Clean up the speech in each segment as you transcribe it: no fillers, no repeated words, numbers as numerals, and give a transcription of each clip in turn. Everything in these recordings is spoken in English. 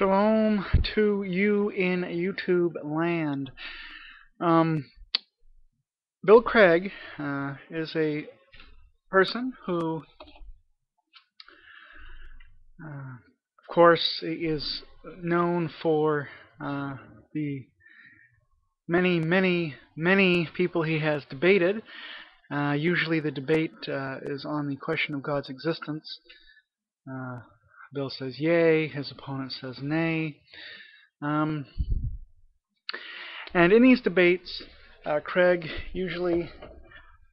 Shalom to you in YouTube land. Bill Craig is a person who, of course, is known for the many people he has debated. Usually the debate is on the question of God's existence. Bill says yay, his opponent says nay. And in these debates, Craig usually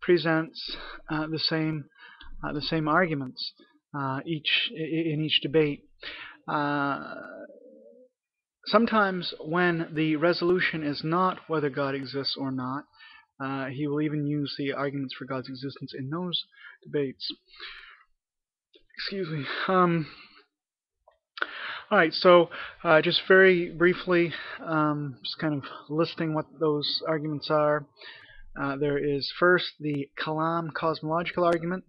presents the same arguments in each debate. Sometimes when the resolution is not whether God exists or not, he will even use the arguments for God's existence in those debates. Excuse me. Alright, so just very briefly, just kind of listing what those arguments are. There is first the Kalam cosmological argument.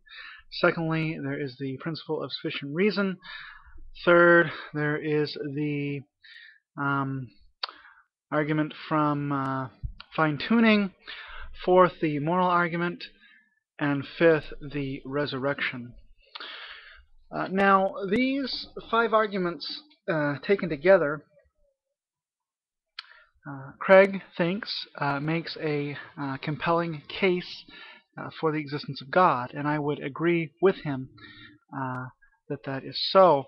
Secondly, there is the principle of sufficient reason. Third, there is the argument from fine-tuning. Fourth, the moral argument. And fifth, the resurrection. Now, these 5 arguments taken together, Craig thinks makes a compelling case for the existence of God, and I would agree with him that is so.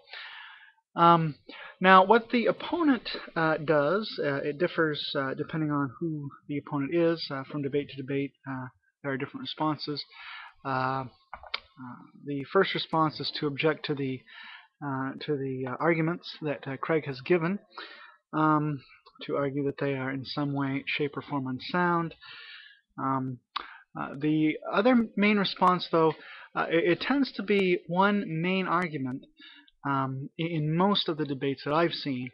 Now, what the opponent does, it differs depending on who the opponent is. From debate to debate, there are different responses. The first response is to object to the arguments that Craig has given, to argue that they are in some way, shape, or form unsound. The other main response, though, it tends to be one main argument in most of the debates that I've seen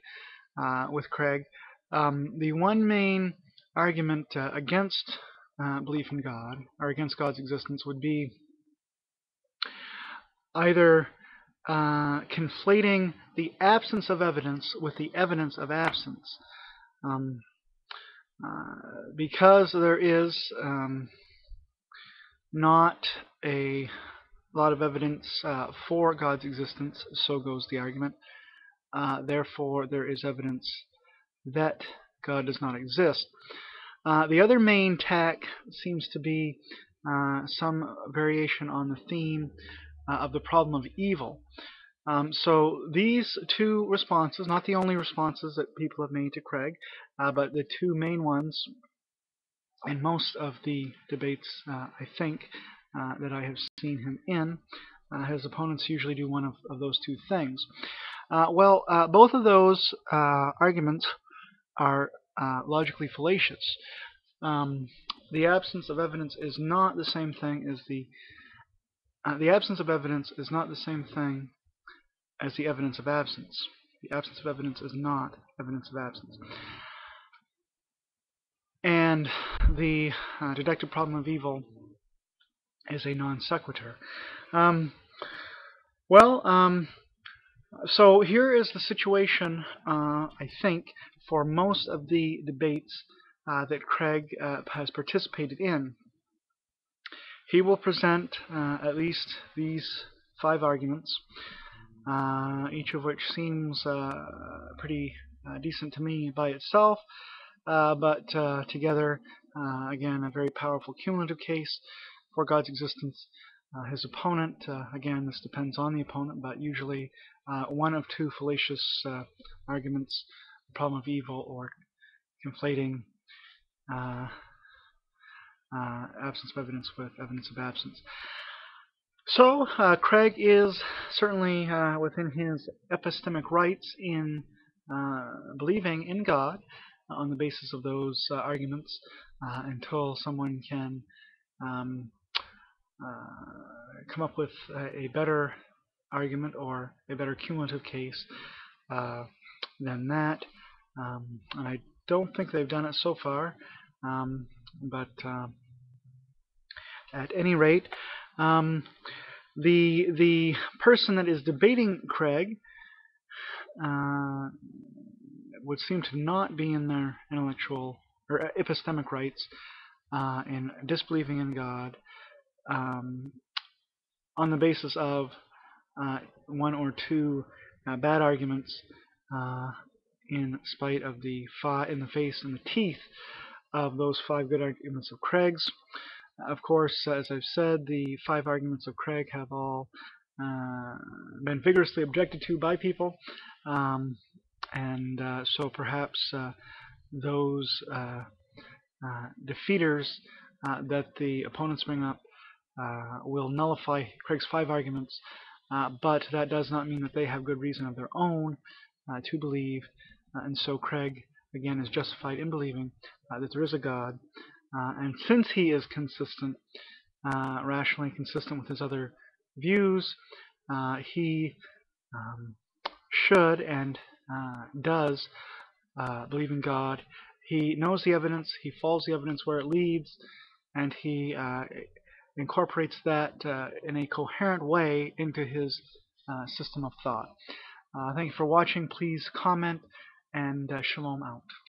with Craig. The one main argument against belief in God, or against God's existence, would be either conflating the absence of evidence with the evidence of absence. Because there is not a lot of evidence for God's existence, so goes the argument. Therefore, there is evidence that God does not exist. The other main tack seems to be some variation on the theme of the problem of evil. So these 2 responses, not the only responses that people have made to Craig, but the 2 main ones in most of the debates, I think, that I have seen him in. His opponents usually do one of those 2 things. Both of those arguments are logically fallacious. The absence of evidence is not the same thing as the absence of evidence is not the same thing as the evidence of absence. The absence of evidence is not evidence of absence. And the deductive problem of evil is a non sequitur. So here is the situation, I think, for most of the debates that Craig has participated in. He will present at least these 5 arguments, each of which seems pretty decent to me by itself, but together, again, a very powerful cumulative case for God's existence. His opponent, again, this depends on the opponent, but usually one of 2 fallacious arguments, the problem of evil or conflating absence of evidence with evidence of absence. So Craig is certainly within his epistemic rights in believing in God on the basis of those arguments until someone can come up with a better argument or a better cumulative case than that. And I don't think they've done it so far, but at any rate, the person that is debating Craig would seem to not be in their intellectual or epistemic rights in disbelieving in God on the basis of one or two bad arguments in spite of in the face and the teeth of those 5 good arguments of Craig's. Of course, as I've said, the 5 arguments of Craig have all been vigorously objected to by people, and so perhaps those defeaters that the opponents bring up will nullify Craig's 5 arguments, but that does not mean that they have good reason of their own to believe, and so Craig again is justified in believing that there is a God, and since he is consistent, rationally consistent with his other views, he should and does believe in God. He knows the evidence, he follows the evidence where it leads, and he incorporates that in a coherent way into his system of thought. Thank you for watching. Please comment, and shalom out.